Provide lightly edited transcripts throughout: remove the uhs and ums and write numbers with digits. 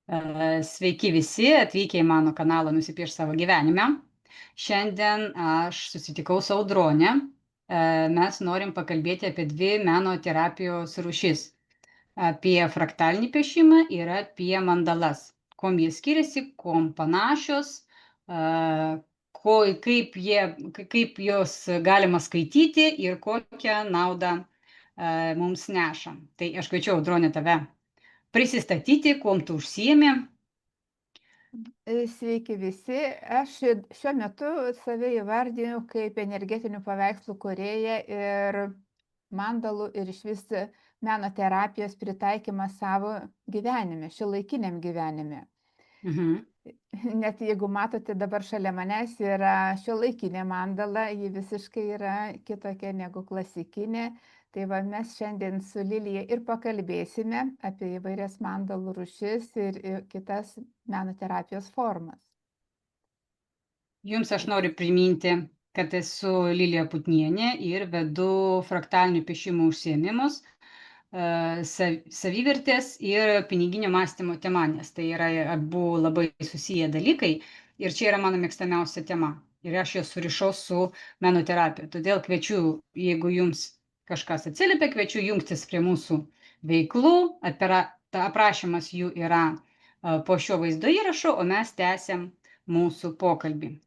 Sveiki visi atvykę į mano kanalą Nusipiešk savo gyvenime. Šiandien aš susitikau su Audronė. Mes norim pakalbėti apie dvi meno terapijos rūšis - apie fraktalinį piešimą ir apie mandalas. Kuom jie skiriasi, kuom panašios, kaip jos galima skaityti ir kokią naudą mums neša. Tai aš kviečiu Audronę tave prisistatyti, kuom tu užsiemi. Sveiki visi. Aš šiuo metu save įvardinu kaip energetinių paveikslų kūrėja ir mandalų ir išvis meno terapijos pritaikymą savo gyvenime, šiuolaikiniam gyvenime. Mhm. Net jeigu matote, dabar šalia manęs yra šiuolaikinė mandala, ji visiškai yra kitokia negu klasikinė. Tai va, mes šiandien su Lilija ir pakalbėsime apie įvairias mandalų rūšis ir kitas meno terapijos formas. Jums aš noriu priminti, kad esu Lilija Putnienė ir vedu fraktalinių piešimų užsiėmimus savivertės ir piniginio mąstymo tema, nes tai yra abu labai susiję dalykai ir čia yra mano mėgstamiausia tema. Ir aš ją surišau su meno terapija. Todėl kviečiu, jeigu jums kažkas atsiliepia, kviečiu jungtis prie mūsų veiklų. Aprašymas jų yra po šio vaizdo įrašo, o mes tęsiam mūsų pokalbį.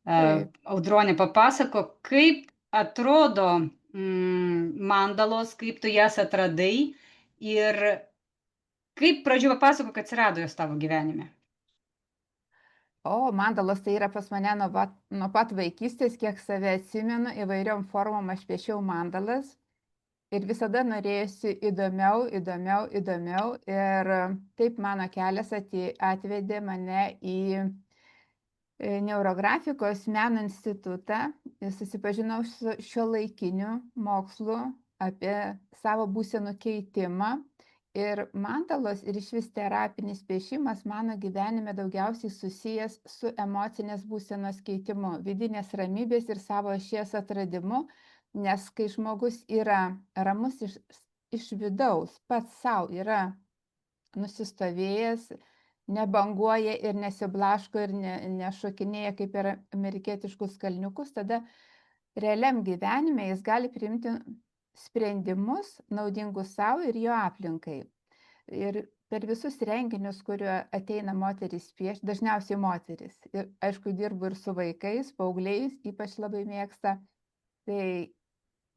Taip. Audronė, papasako, kaip atrodo mandalos, kaip tu jas atradai ir kaip pradžioje papasako, kad atsirado jos tavo gyvenime. O mandalos tai yra pas mane nuo pat vaikystės, kiek save atsimenu, įvairiom formom aš piešiau mandalas. Ir visada norėjusi įdomiau. Ir taip mano kelias atvedė mane į neurografikos meno institutą. Susipažinau su šiuolaikiniu mokslu apie savo būsenų keitimą. Ir mandalos ir išvis terapinis piešimas mano gyvenime daugiausiai susijęs su emocinės būsenos keitimu, vidinės ramybės ir savo ašies atradimu. Nes kai žmogus yra ramus iš vidaus, pats savo yra nusistovėjęs, nebanguoja ir nesiblaško ir nešokinėja kaip per amerikietiškus kalniukus, tada realiam gyvenime jis gali priimti sprendimus naudingus savo ir jo aplinkai. Ir per visus renginius, kurio ateina moteris piešti, dažniausiai moteris. Ir aišku, dirbu ir su vaikais, paaugliais, ypač labai mėgsta. Tai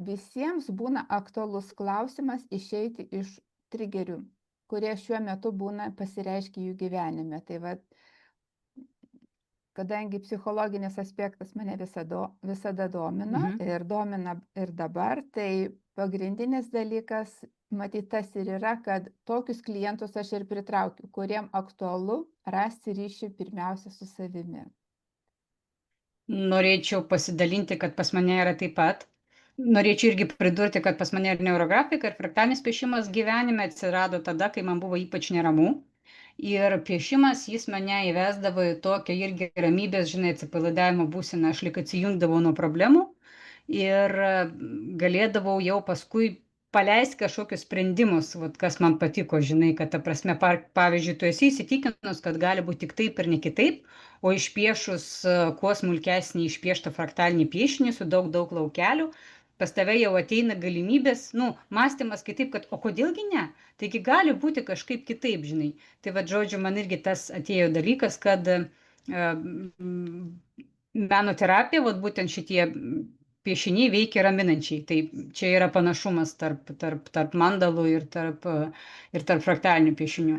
visiems būna aktualus klausimas išeiti iš trigerių, kurie šiuo metu būna pasireiškia jų gyvenime. Tai va, kadangi psichologinis aspektas mane visada domino ir domina ir dabar, tai pagrindinis dalykas, matyt, tas ir yra, kad tokius klientus aš ir pritraukiu, kuriem aktualu rasti ryšį pirmiausia su savimi. Norėčiau pasidalinti, kad pas mane yra taip pat. Norėčiau irgi pridurti, kad pas mane ir neurografika, ir fraktalinis piešimas gyvenime atsirado tada, kai man buvo ypač neramu. Ir piešimas jis mane įvesdavo į tokią irgi ramybės, žinai, atsipalaidavimo būseną, aš lyg atsijungdavau nuo problemų ir galėdavau jau paskui paleisti kažkokius sprendimus, vat, kas man patiko, žinai, kad ta prasme, pavyzdžiui, tu esi įsitikinus, kad gali būti tik taip ir ne kitaip, o išpiešus kuo smulkesnį išpieštą fraktalinį piešinį su daug laukelių, pas tave jau ateina galimybės, mąstymas kitaip, kad o kodėlgi ne? Taigi gali būti kažkaip kitaip, žinai. Tai va, žodžiu, man irgi tas atėjo dalykas, kad meno terapija, vat būtent šitie piešiniai veikia raminančiai. Tai čia yra panašumas tarp mandalų ir tarp fraktalinių piešinių.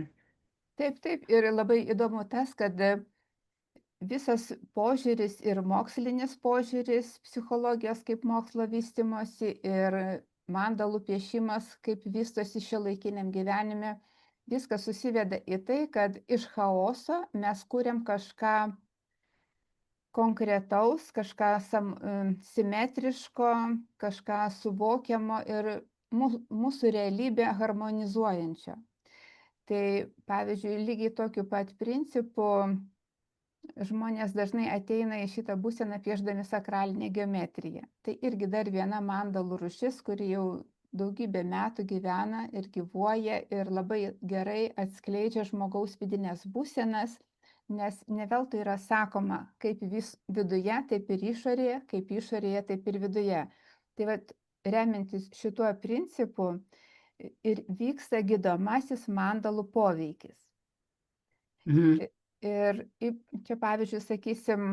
Taip, ir labai įdomu tas, kad visas požiūris ir mokslinis požiūris, psichologijos kaip mokslo vystymosi ir mandalų piešimas, kaip vystosi šiuolaikiniam gyvenime, viskas susiveda į tai, kad iš chaoso mes kuriam kažką konkretaus, kažką simetriško, kažką suvokiamo ir mūsų realybę harmonizuojančio. Tai pavyzdžiui, lygiai tokiu pat principu žmonės dažnai ateina į šitą būseną piešdami sakralinę geometriją. Tai irgi dar viena mandalų rūšis, kuri jau daugybę metų gyvena ir gyvuoja ir labai gerai atskleidžia žmogaus vidines būsenas, nes ne veltui yra sakoma, kaip viduje, taip ir išorėje, kaip išorėje, taip ir viduje. Tai vat, remiantis šituo principu ir vyksta gydomasis mandalų poveikis. Mhm. Ir čia pavyzdžiui, sakysim,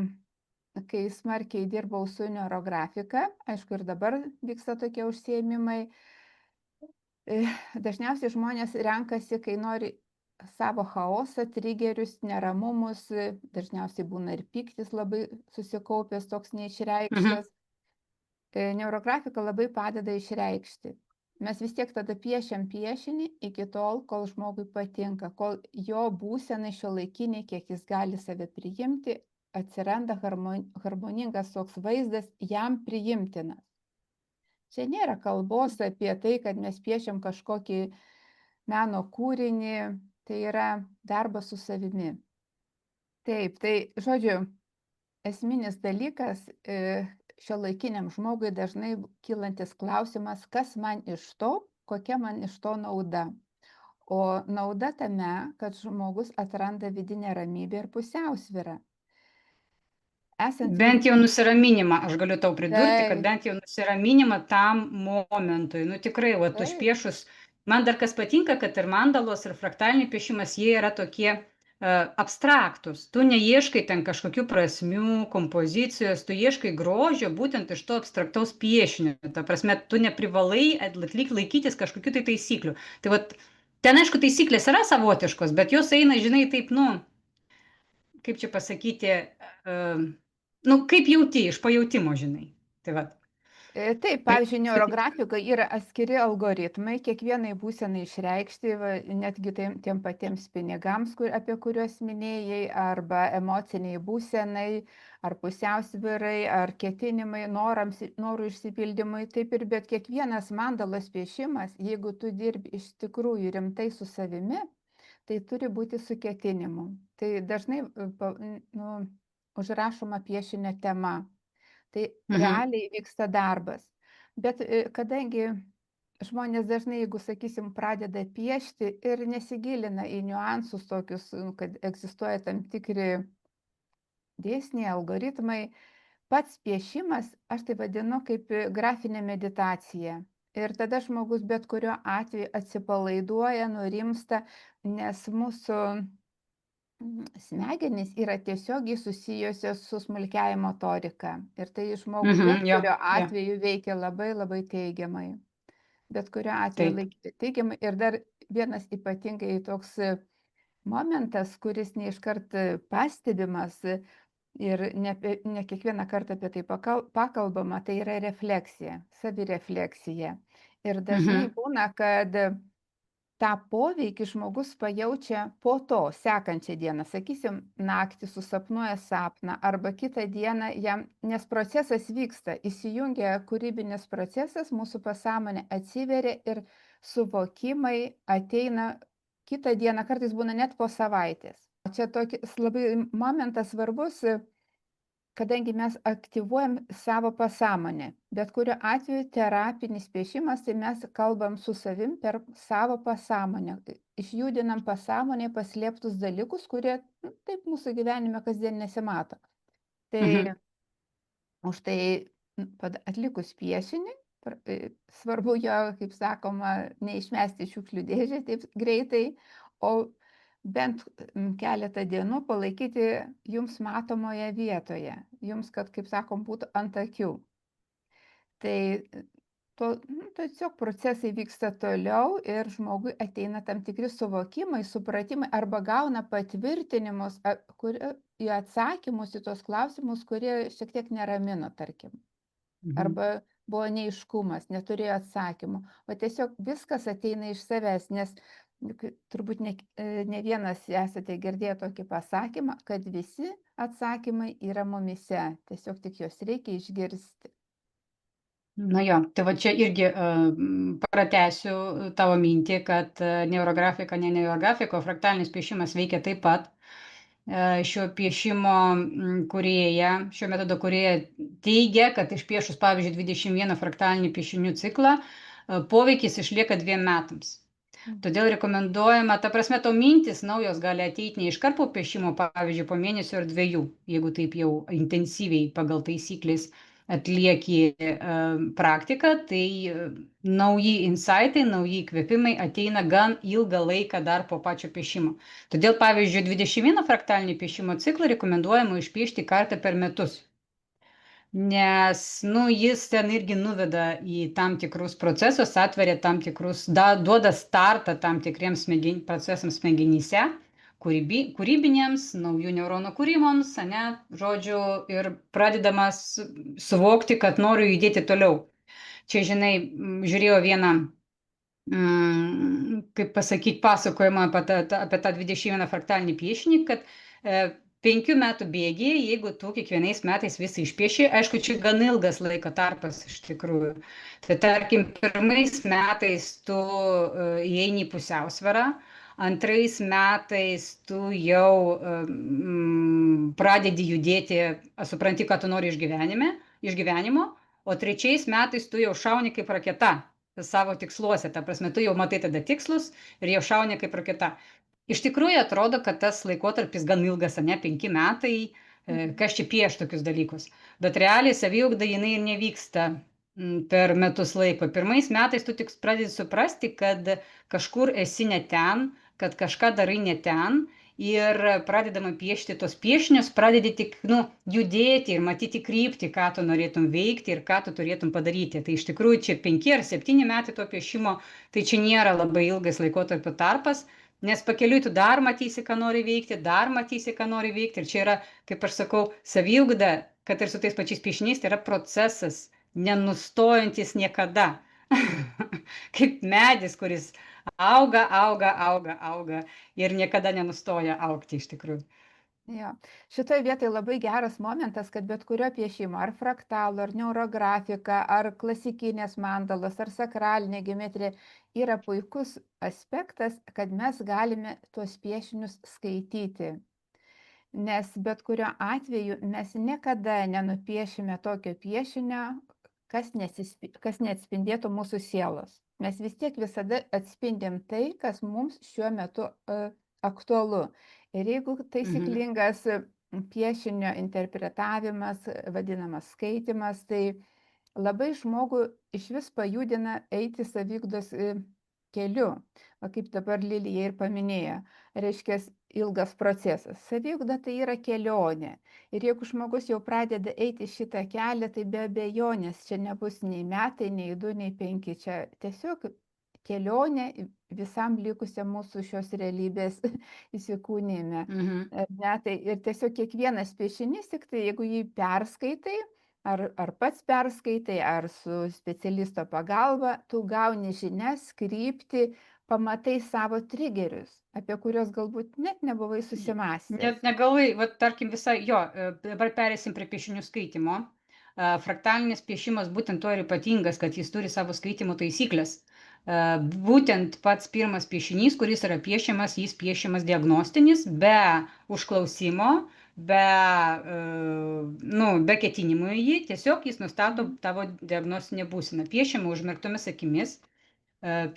kai smarkiai dirbau su neurografika, aišku, ir dabar vyksta tokie užsiėmimai, dažniausiai žmonės renkasi, kai nori savo chaosą, trigerius, neramumus, dažniausiai būna ir pyktis labai susikaupęs, toks Mhm. neišreikštas. Neurografika labai padeda išreikšti. Mes vis tiek tada piešiam piešinį iki tol, kol žmogui patinka, kol jo būsenai šiuolaikiniai, kiek jis gali save priimti, atsiranda harmoningas toks vaizdas, jam priimtinas. Čia nėra kalbos apie tai, kad mes piešiam kažkokį meno kūrinį, tai yra darbas su savimi. Taip, tai žodžiu, esminis dalykas šiuolaikiniam žmogui dažnai kylantis klausimas, kas man iš to, kokia man iš to nauda. O nauda tame, kad žmogus atranda vidinę ramybę ir pusiausvyrą. Bent jau nusiraminimą, aš galiu tau pridurti, kad Taip, bent jau nusiraminimą tam momentui. Nu tikrai, va, taip, užpiešus, man dar kas patinka, kad ir mandalos, ir fraktaliniai piešimas, jie yra tokie abstraktus. Tu neieškai ten kažkokių prasmių, kompozicijos, tu ieškai grožio būtent iš to abstraktaus piešinio. Ta prasme, tu neprivalai laikytis kažkokių tai taisyklių. Tai va, ten aišku, taisyklės yra savotiškos, bet jos eina, žinai, taip, nu, kaip čia pasakyti, nu, kaip jauti, iš pajautimo, žinai. Tai va. Taip, pavyzdžiui, neurografikoje yra atskiri algoritmai, kiekvienai būsenai išreikšti, netgi tiem patiems pinigams, apie kuriuos minėjai, arba emociniai būsenai, ar pusiausvyrai, ar ketinimai, norų išsipildymui. Taip ir bet kiekvienas mandalos piešimas, jeigu tu dirbi iš tikrųjų rimtai su savimi, tai turi būti su ketinimu. Tai dažnai užrašoma piešinio tema. Tai Mhm. realiai vyksta darbas. Bet kadangi žmonės dažnai, jeigu, sakysim, pradeda piešti ir nesigilina į niuansus tokius, kad egzistuoja tam tikri dėsniai, algoritmai, pats piešimas, aš tai vadinu kaip grafinė meditacija. Ir tada žmogus bet kuriuo atveju atsipalaiduoja, nurimsta, nes mūsų smegenys yra tiesiogiai susijusios su smulkiąja motorika. Ir tai žmogų bet Mhm, jo, kuriuo jo, atveju veikia labai labai teigiamai. Bet kuriuo atveju taip. teigiamai. Ir dar vienas ypatingai toks momentas, kuris neiškart pastebimas ir ne kiekvieną kartą apie tai pakalbama, tai yra refleksija, savirefleksija. Ir dažnai Mhm. būna, kad tą poveikį žmogus pajaučia po to, sekančią dieną, sakysim, naktį susapnuoja sapną arba kitą dieną jam, nes procesas vyksta, įsijungia kūrybinis procesas, mūsų pasąmonė atsiveria ir suvokimai ateina kitą dieną, kartais būna net po savaitės. Čia tokis labai momentas svarbus, kadangi mes aktyvuojam savo pasąmonę. Bet kuriuo atveju terapinis piešimas, tai mes kalbam su savim per savo pasąmonę. Išjudinam pasąmonėje paslėptus dalykus, kurie taip mūsų gyvenime kasdien nesimato. Tai Mhm. už tai atlikus piešinį, svarbu jo, kaip sakoma, neišmesti šiukšlių dėžę taip greitai, o bent keletą dienų palaikyti jums matomoje vietoje, jums, kad, kaip sakom, būtų ant akių. Tai tiesiog procesai vyksta toliau ir žmogui ateina tam tikri suvokimai, supratimai arba gauna patvirtinimus į atsakymus į tos klausimus, kurie šiek tiek neramino, tarkim. Mhm. Arba buvo neaiškumas, neturėjo atsakymų. O tiesiog viskas ateina iš savęs, nes turbūt ne vienas esate girdėję tokį pasakymą, kad visi atsakymai yra mumise, tiesiog tik juos reikia išgirsti. Na jo, tai va čia irgi pratęsiu tavo mintį, kad neurografika, ne neurografika, o fraktalinis piešimas veikia taip pat. Šio piešimo kūrėja, šio metodo kūrėja teigia, kad išpiešus, pavyzdžiui, 21 fraktalinį piešinių ciklą, poveikis išlieka 2 metams. Todėl rekomenduojama, ta prasme, to mintis naujos gali ateiti ne iškart po piešimo, pavyzdžiui, po mėnesio ar 2, jeigu taip jau intensyviai pagal taisyklės atlieki praktiką, tai nauji insightai, nauji įkvėpimai ateina gan ilgą laiką dar po pačio piešimo. Todėl, pavyzdžiui, 21 fraktalinį piešimo ciklą rekomenduojama išpiešti kartą per metus. Nes, jis ten irgi nuveda į tam tikrus procesus, atveria tam tikrus, duoda startą tam tikriems procesams smegenyse, kūrybinėms, naujų neuronų kūrimams, žodžiu, ir pradedamas suvokti, kad noriu judėti toliau. Čia, žinai, žiūrėjau vieną, kaip pasakyti, pasakojimą apie tą 21 fraktalinį piešinį, kad 5 metų bėgyje, jeigu tu kiekvienais metais visą išpieši, aišku, čia gan ilgas laiko tarpas iš tikrųjų. Tai tarkim, pirmais metais tu įeini į pusiausvyrą, antrais metais tu jau pradedi judėti, supranti, ką tu nori išgyvenimo, o trečiais metais tu jau šauni kaip raketa savo tiksluose. Ta prasme, tu jau matai tada tikslus ir jau šauni kaip raketa. Iš tikrųjų atrodo, kad tas laikotarpis gan ilgas, 5 metai, kas čia pieš tokius dalykus. Bet realiai saviugda jinai ir nevyksta per metus laiko. Pirmais metais tu tik pradedi suprasti, kad kažkur esi ne ten, kad kažką darai ne ten ir pradedama piešti tos piešinius, pradedi tik judėti ir matyti kryptį, ką tu norėtum veikti ir ką tu turėtum padaryti. Tai iš tikrųjų čia 5 ar 7 metai to piešimo, tai čia nėra labai ilgas laikotarpio tarpas. Nes pakeliui tu dar matysi, ką nori veikti, Ir čia yra, kaip aš sakau, saviugda, kad ir su tais pačiais piešiniais, tai yra procesas, nenustojantis niekada. Kaip medis, kuris auga ir niekada nenustoja augti iš tikrųjų. Jo. Šitoje vietoje labai geras momentas, kad bet kurio piešimo, ar fraktalo, ar neurografika, ar klasikinės mandalos, ar sakralinė geometrija yra puikus aspektas, kad mes galime tuos piešinius skaityti. Nes bet kurio atveju mes niekada nenupiešime tokio piešinio, kas neatspindėtų mūsų sielos. Mes vis tiek visada atspindim tai, kas mums šiuo metu aktualu. Ir jeigu taisyklingas piešinio interpretavimas, vadinamas skaitimas, tai labai žmogų iš vis pajudina eiti saviugdos keliu. O kaip dabar Lilija ir paminėjo, reiškia ilgas procesas. Saviugda tai yra kelionė. Ir jeigu žmogus jau pradeda eiti šitą kelią, tai be abejonės čia nebus nei metai, nei 2, nei 5. Čia tiesiog kelionė visam likusiam mūsų šios realybės įsikūnijime. Tai ir tiesiog kiekvienas piešinys, tik tai jeigu jį perskaitai, ar pats perskaitai, ar su specialisto pagalba, tu gauni žinias, kryptį, pamatai savo trigerius, apie kuriuos galbūt net nebuvai susimąstęs. Net negalvai, tarkim visai, dabar perėsim prie piešinių skaitimo. Fraktalinis piešimas būtent tuo ir ypatingas, kad jis turi savo skaitimo taisyklės. Būtent pats pirmas piešinys, kuris yra piešiamas, jis piešiamas diagnostinis, be užklausimo, be ketinimų į jį, tiesiog jis nustato tavo diagnostinę būseną. Piešiama užmerktomis akimis,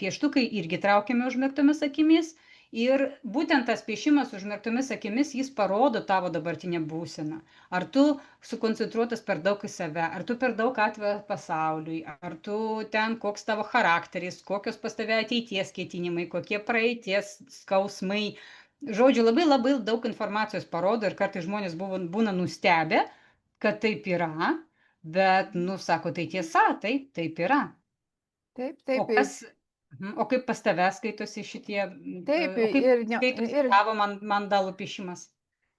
pieštukai irgi traukiami užmerktomis akimis. Ir būtent tas piešimas užmerktomis akimis, jis parodo tavo dabartinę būseną. Ar tu sukoncentruotas per daug į save, ar tu per daug atviras pasauliui, ar tu ten koks tavo charakteris, kokios pas tave ateities ketinimai, kokie praeities skausmai. Žodžiu, labai daug informacijos parodo ir kartais žmonės būna nustebę, kad taip yra, bet, sako, tai tiesa, taip yra. Taip. O kaip pas tave skaitosi šitie? Taip, skaitosi tavo mandalų piešimas?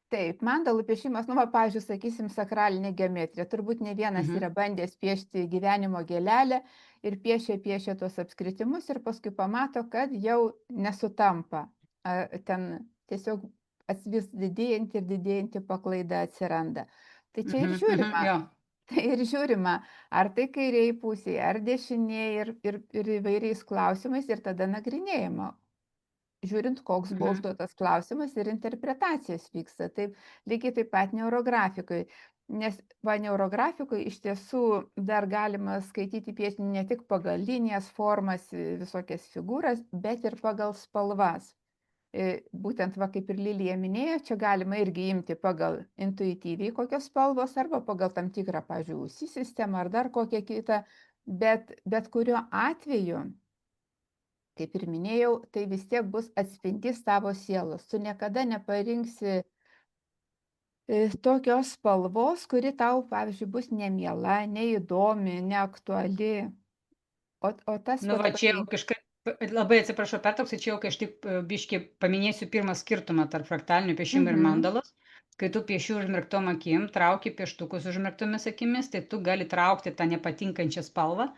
Taip, mandalų piešimas, pavyzdžiui, sakysim, sakralinė geometrija. Turbūt ne vienas yra bandęs piešti gyvenimo gėlelę ir piešia tuos apskritimus ir paskui pamato, kad jau nesutampa. Ten tiesiog vis didėjanti paklaida atsiranda. Tai čia ir žiūrima. Tai ir žiūrima, ar tai kairiai pusėje, ar dešinėje ir įvairiais klausimais ir tada nagrinėjama. Žiūrint, koks buvo užduotas klausimas ir interpretacijos vyksta. Taip, lygiai taip pat neurografikoje. Nes va neurografikoj iš tiesų dar galima skaityti piešinį ne tik pagal linijas, formas, visokias figūras, bet ir pagal spalvas. Būtent va kaip ir Lilija minėjo, čia galima irgi imti pagal intuityviai kokios spalvos arba pagal tam tikrą, pavyzdžiui, ausį sistemą ar dar kokią kitą, bet kuriuo atveju, kaip ir minėjau, tai vis tiek bus atspindys tavo sielos. Tu niekada neparinksi tokios spalvos, kuri tau, pavyzdžiui, bus nemiela, neįdomi, neaktuali. O tas Nu vat va, čia jau kažkaip, labai atsiprašau, pertrauksiu, čia jau kažkaip biški paminėsiu pirmą skirtumą tarp fraktalinio piešimo ir Mhm, mandalos. Kai tu pieši užmerktom akim, trauki pieštukus užmerktomis akimis, tai tu gali traukti tą nepatinkančią spalvą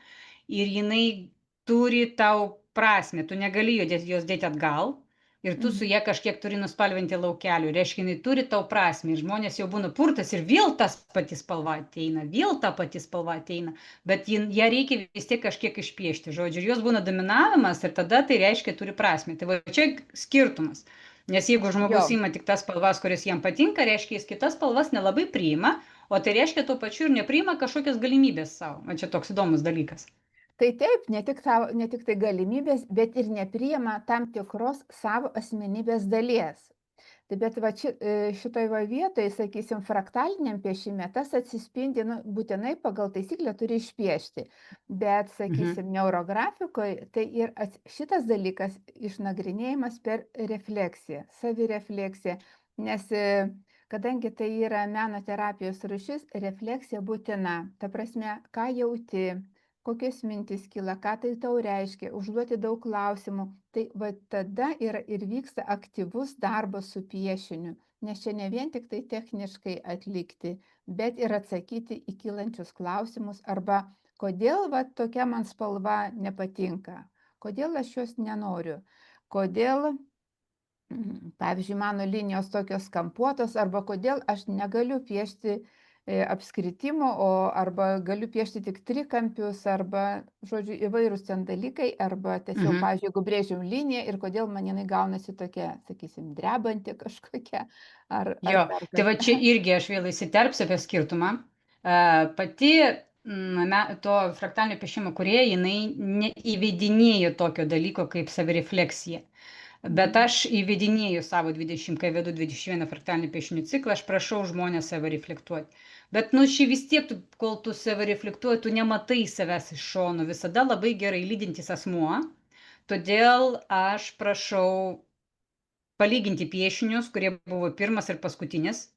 ir jinai turi tau prasmę, tu negali jos dėti atgal ir tu su mhm. ja kažkiek turi nuspalvinti laukelių, reiškia, jinai turi tau prasmę ir žmonės jau būna purtas ir vėl tas pati spalva ateina, vėl ta pati spalva ateina, bet ją reikia vis tiek kažkiek išpiešti, žodžiu, ir jos būna dominavimas ir tada tai reiškia turi prasmę. Tai va čia skirtumas. Nes jeigu žmogus Jo. ima tik tas spalvas, kurios jam patinka, reiškia, jis kitas spalvas nelabai priima, o tai reiškia tuo pačiu ir nepriima kažkokias galimybės savo. Man čia toks įdomus dalykas. Tai taip, ne tik tai galimybės, bet ir nepriima tam tikros savo asmenybės dalies. Tai bet va šitoj va vietoj, sakysim, fraktaliniam piešime tas atsispindi, nu, būtinai pagal taisyklę turi išpiešti. Bet, Mhm. sakysim, neurografikoje tai ir šitas dalykas išnagrinėjimas per refleksiją, savirefleksiją. Nes kadangi tai yra meno terapijos rūšis, refleksija būtina. Ta prasme, ką jauti, kokios mintys kyla, ką tai tau reiškia, užduoti daug klausimų. Tai va tada ir vyksta aktyvus darbas su piešiniu, nes čia ne vien tik tai techniškai atlikti, bet ir atsakyti į kylančius klausimus arba kodėl va tokia man spalva nepatinka, kodėl aš jos nenoriu, kodėl, pavyzdžiui, mano linijos tokios kampuotos arba kodėl aš negaliu piešti apskritimo, arba galiu piešti tik trikampius, arba, žodžiu, įvairūs ten dalykai, arba tiesiog, Mhm. pavyzdžiui, jeigu brėžiam liniją ir kodėl man jinai gaunasi tokia, sakysim, drebanti kažkokia, ar Jo, dar tai va čia kažką. irgi aš vėl įsiterpsiu apie skirtumą. Pati to fraktalinio piešimo kūrėja, jinai neįvedinėjo tokio dalyko kaip savirefleksija. Bet Mhm. aš įvedinėju savo 20, kai vedu 21 fraktalinių piešinių ciklą, aš prašau žmonės save reflektuoti. Bet, nu, šį vis tiek, kol tu save reflektuoji, tu nematai savęs iš šono, visada labai gerai lydintis asmuo. Todėl aš prašau palyginti piešinius, kurie buvo pirmas ir paskutinis,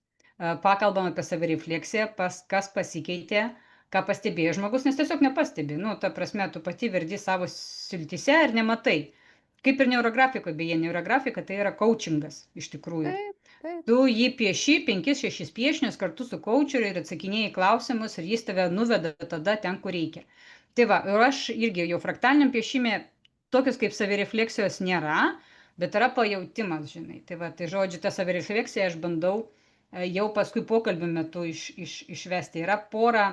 pakalbam apie savirefleksiją, kas pasikeitė, ką pastebėjo žmogus, nes tiesiog nepastebi. Nu, ta prasme, tu pati verdi savo siltise ir nematai. Kaip ir neurografikoje, beje, neurografika tai yra coachingas iš tikrųjų. Taip, taip. Tu jį pieši 5-6 piešinius kartu su coacheriu ir atsakinėjai klausimus ir jis tave nuveda tada ten, kur reikia. Tai va, ir aš irgi jau fraktaliniam piešime tokios kaip savirefleksijos nėra, bet yra pajautimas, žinai. Tai va, tai žodžiu, tą savirefleksiją aš bandau jau paskui pokalbių metu išvesti. Yra pora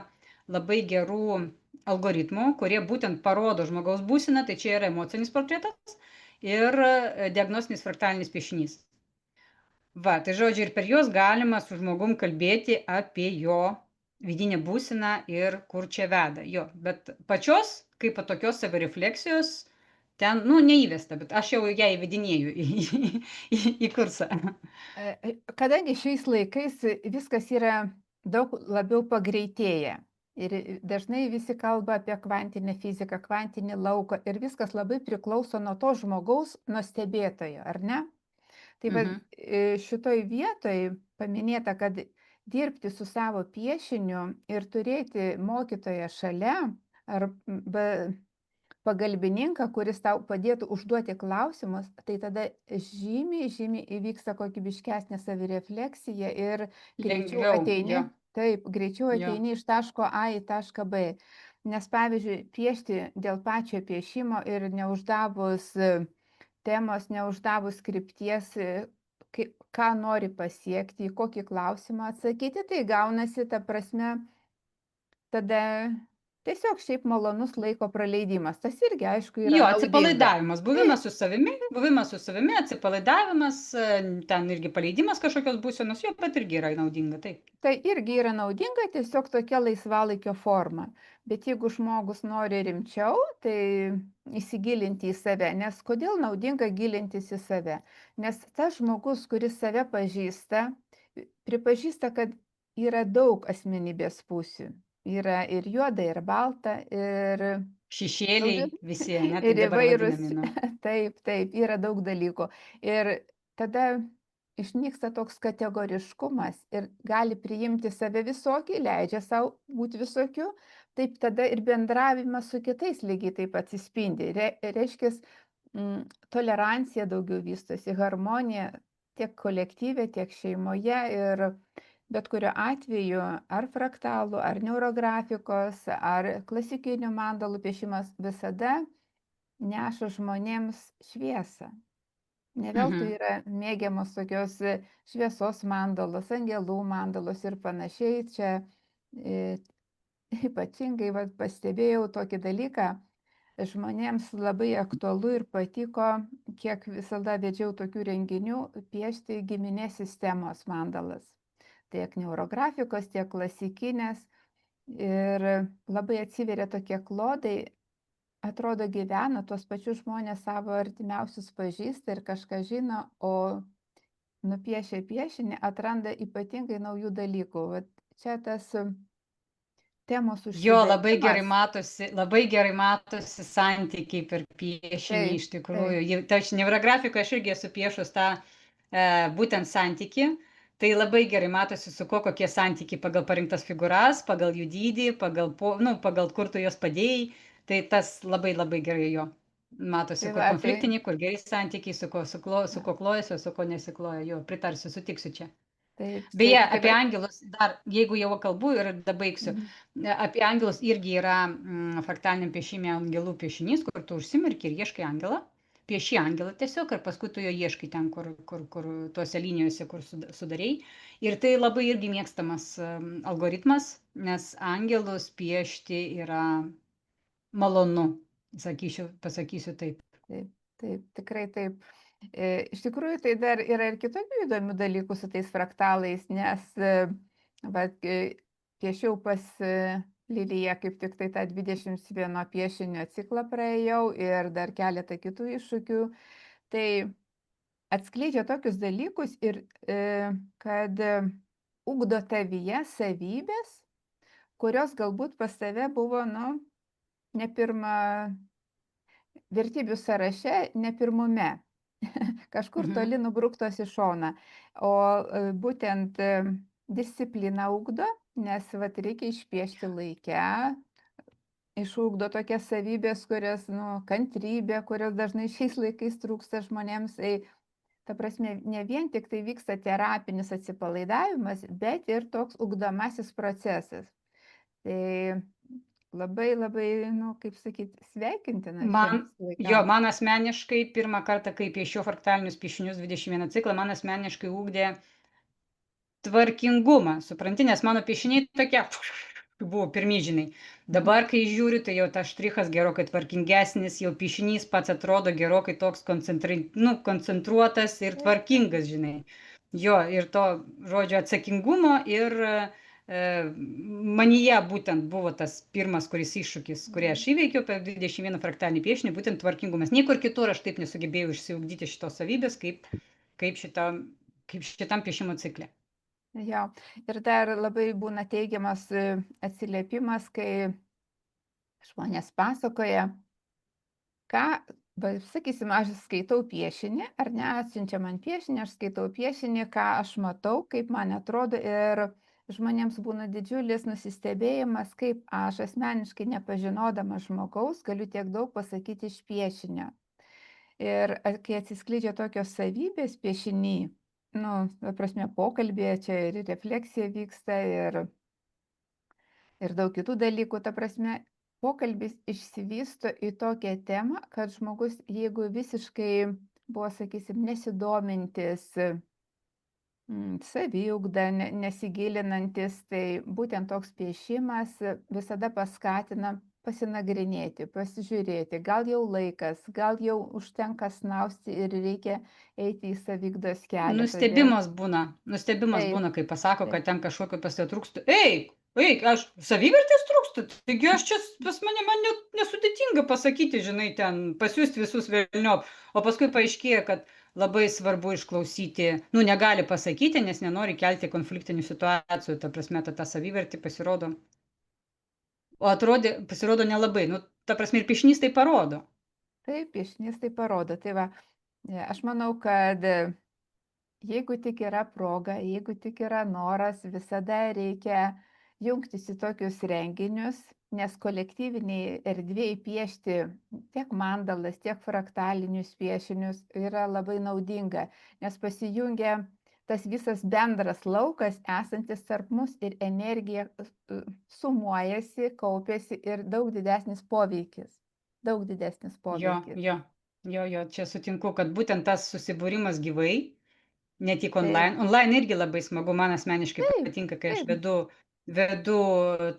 labai gerų algoritmų, kurie būtent parodo žmogaus būseną, tai čia yra emocinis portretas ir diagnostinis fraktalinis piešinys. Va, tai žodžiu, ir per juos galima su žmogum kalbėti apie jo vidinę būseną ir kur čia veda. Jo, bet pačios, kaip tokios savirefleksijos, ten, nu, neįvesta, bet aš jau ją įvedinėjau į kursą. Kadangi šiais laikais viskas yra daug labiau pagreitėję ir dažnai visi kalba apie kvantinę fiziką, kvantinį lauką ir viskas labai priklauso nuo to žmogaus, nuo stebėtojo, ar ne? Tai va Mhm. šitoj vietoj paminėta, kad dirbti su savo piešiniu ir turėti mokytoją šalia arba pagalbininką, kuris tau padėtų užduoti klausimus, tai tada žymiai, žymiai įvyksta kokybiškesnė savirefleksija ir greičiau Lengviau, ateini, jo, taip, greičiau jo. ateini iš taško A į tašką B. Nes, pavyzdžiui, piešti dėl pačio piešimo ir neuždavus temos, neuždavus krypties, ką nori pasiekti, į kokį klausimą atsakyti, tai gaunasi ta prasme tada tiesiog šiaip malonus laiko praleidimas. Tas irgi, aišku, yra Jo, naudinga. atsipalaidavimas, Taip, buvimas su savimi, atsipalaidavimas, ten irgi paleidimas kažkokios būsenos, jo, bet irgi yra naudinga, taip. tai irgi yra naudinga, tiesiog tokia laisvalaikio forma. Bet jeigu žmogus nori rimčiau, tai įsigilinti į save. Nes kodėl naudinga gilintis į save? Nes tas žmogus, kuris save pažįsta, pripažįsta, kad yra daug asmenybės pusių. Yra ir juoda, ir balta, ir Šešėliai žodžiu, visi, ane, ir taip dabar įvairūs, vadinami, nu. taip, taip, yra daug dalykų. Ir tada išnyksta toks kategoriškumas ir gali priimti save visokį, leidžia sau būti visokiu, taip tada ir bendravimas su kitais lygiai taip atsispindi. Reiškia, tolerancija daugiau vystosi, harmonija tiek kolektyve, tiek šeimoje ir bet kuriuo atveju ar fraktalų, ar neurografikos, ar klasikinių mandalų piešimas visada neša žmonėms šviesą. Ne veltui Mhm. yra mėgiamos tokios šviesos mandalos, angelų mandalos ir panašiai. Čia ypatingai pastebėjau tokį dalyką, žmonėms labai aktualu ir patiko, kiek visada vedžiau tokių renginių, piešti giminės sistemos mandalas. Tiek neurografikos, tiek klasikinės. Ir labai atsiveria tokie klodai, atrodo gyvena, tuos pačius žmonės savo artimiausius pažįsta ir kažką žino, o nupiešę piešinį atranda ypatingai naujų dalykų. Vat čia tas temos Jo, užsidavimas. labai gerai matosi santykiai per piešinį Taip, iš tikrųjų. taip, Tai aš neurografikoje aš irgi esu piešus tą būtent santykį. Tai labai gerai matosi, su kuo kokie santykiai pagal parinktas figūras, pagal jų dydį, pagal kur tu juos padėjai. Tai tas labai gerai jo. Matosi, tai kur va, tai konfliktiniai, kur geri santykiai, su kuo klojasi, o su kuo nesikloja. Jo, pritarsiu, sutiksiu čia. taip, tai Beje, apie tikrai. angelus dar, jeigu jau kalbu ir dabaigsiu, Mhm. apie angelus irgi yra fraktaliniam piešime angelų piešinys, kur tu užsimerki ir ieškai angelą, pieši angelą tiesiog ir paskui tu jo ieškai ten, kur tuose linijose, kur sudarei. Ir tai labai irgi mėgstamas algoritmas, nes angelus piešti yra malonu, pasakysiu taip. Taip, taip, tikrai taip. Iš tikrųjų, tai dar yra ir kitokių įdomių dalykų su tais fraktalais, nes vat, piešiau pas Liliją kaip tik tai tą 21 piešinio ciklą praėjau ir dar keletą kitų iššūkių. Tai atskleidžia tokius dalykus ir kad ugdo tavyje savybės, kurios galbūt pas tave buvo, nu, ne pirma vertybių sąraše, ne pirmume. Kažkur Mhm. toli nubruktos į šoną. O būtent discipliną ugdo, nes vat, reikia išpiešti laikę, išugdo tokias savybės, kurias, nu, kantrybė, kurios dažnai šiais laikais trūksta žmonėms. Tai, ta prasme, ne vien tik tai vyksta terapinis atsipalaidavimas, bet ir toks ugdomasis procesas. Tai labai, nu, kaip sakyt, sveikintina šiems laikams. Man asmeniškai pirmą kartą, kai piešiau fraktalinius piešinius 21 ciklą, man asmeniškai ugdė tvarkingumą, supranti, nes mano piešiniai tokie buvo pirmyžiniai. Dabar, kai žiūriu, tai jau tas štrichas gerokai tvarkingesnis, jau piešinys pats atrodo gerokai toks koncentruotas ir Taip, taip. tvarkingas, žinai. Jo, ir to žodžio atsakingumo ir manyje būtent buvo tas pirmas, kuris iššūkis, kurį aš įveikiau per 21 fraktalinį piešinį, būtent tvarkingumas. Niekur kitur aš taip nesugebėjau išsiugdyti šitos savybės, kaip šitam piešimo cikle. Jo, ir dar labai būna teigiamas atsiliepimas, kai žmonės pasakoja, ką, sakysim, aš skaitau piešinį, ar ne, atsiunčia man piešinį, aš skaitau piešinį, ką aš matau, kaip man atrodo ir žmonėms būna didžiulis nusistebėjimas, kaip aš asmeniškai nepažinodama žmogaus galiu tiek daug pasakyti iš piešinio. Ir kai atsiskleidžia tokios savybės piešiny, nu, ta prasme, pokalbėje čia ir refleksija vyksta, ir daug kitų dalykų, ta prasme, pokalbis išsivysto į tokią temą, kad žmogus, jeigu visiškai buvo, sakysim, nesidomintis Saviugda, nesigilinantis, tai būtent toks piešimas visada paskatina pasinagrinėti, pasižiūrėti, gal jau laikas, gal jau užtenka snausti ir reikia eiti į saviugdos kelią. Todėl Nustebimas taip, būna, kai pasako, kad taip, ten kažkokio pas tave trūksta. Eik, aš savivertės trūksta, taigi aš čia pas mane, man nesudėtinga pasakyti, žinai, ten pasiųsti visus velniop, o paskui paaiškėja, kad labai svarbu išklausyti, nu, negali pasakyti, nes nenori kelti konfliktinių situacijų, ta prasme, ta savivertė pasirodo, o pasirodo nelabai, nu, ta prasme, ir piešinys tai parodo. taip, piešinys tai parodo. Tai va, aš manau, kad jeigu tik yra proga, jeigu tik yra noras, visada reikia jungtis į tokius renginius, nes kolektyviniai erdvėjai piešti tiek mandalas, tiek fraktalinius piešinius yra labai naudinga, nes pasijungia tas visas bendras laukas esantis tarp mus ir energija sumuojasi, kaupiasi ir daug didesnis poveikis. Daug didesnis poveikis. Jo, čia sutinku, kad būtent tas susibūrimas gyvai, ne tik Taip, online. Online irgi labai smagu, man asmeniškai taip, patinka, kai aš taip. vedu,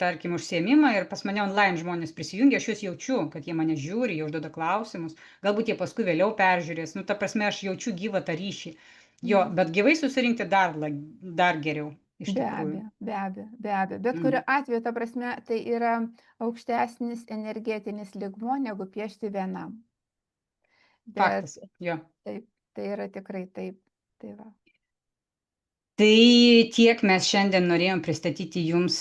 tarkim, užsiėmimą ir pas mane online žmonės prisijungia, aš juos jaučiu, kad jie mane žiūri, jie užduoda klausimus, galbūt jie paskui vėliau peržiūrės, nu, ta prasme, aš jaučiu gyvą tą ryšį. Jo, Mm. bet gyvai susirinkti dar geriau, iš Be tikrųjų. abejo, be abejo, be abejo. Bet kuriuo Mm. atveju, ta prasme, tai yra aukštesnis energetinis lygmuo negu piešti vienam. Bet Faktas, jo. taip, tai yra tikrai taip. Tai va. Tai tiek mes šiandien norėjom pristatyti jums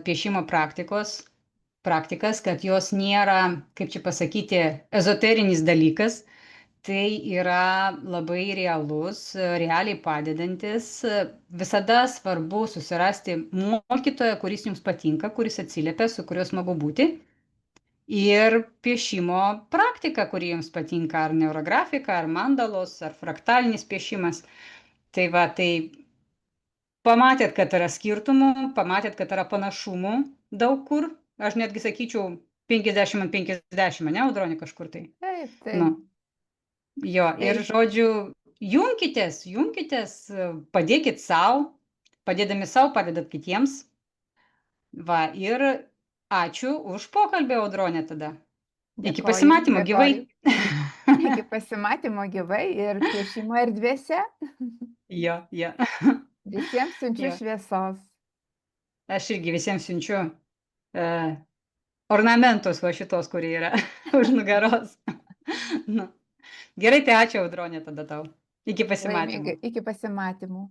piešimo praktikas, kad jos nėra, kaip čia pasakyti, ezoterinis dalykas. Tai yra labai realus, realiai padedantis. Visada svarbu susirasti mokytoją, kuris jums patinka, kuris atsiliepia, su kuriuo smagu būti. Ir piešimo praktika, kuri jums patinka, ar neurografika, ar mandalos, ar fraktalinis piešimas. Tai va, tai pamatėt, kad yra skirtumų, pamatėt, kad yra panašumų daug kur. Aš netgi sakyčiau 50 ant 50, ne, Audronė, kažkur tai. Taip, Nu, taip. jo, ir Taip, žodžiu, junkitės, padėkit savo, padėdami savo, padedat kitiems. Va, ir ačiū už pokalbį, Audronė, tada. Iki dėkoju, pasimatymo gyvai. dėkoju. Iki pasimatymo gyvai ir piešimo erdvėse. Jo. Visiems siunčiu Jo. šviesos. Aš irgi visiems siunčiu ornamentus va šitos, kurie yra už nugaros. Nu. Gerai, tai ačiū, Audronė, tada tau. Iki pasimatymo. Laimingai, iki pasimatymų.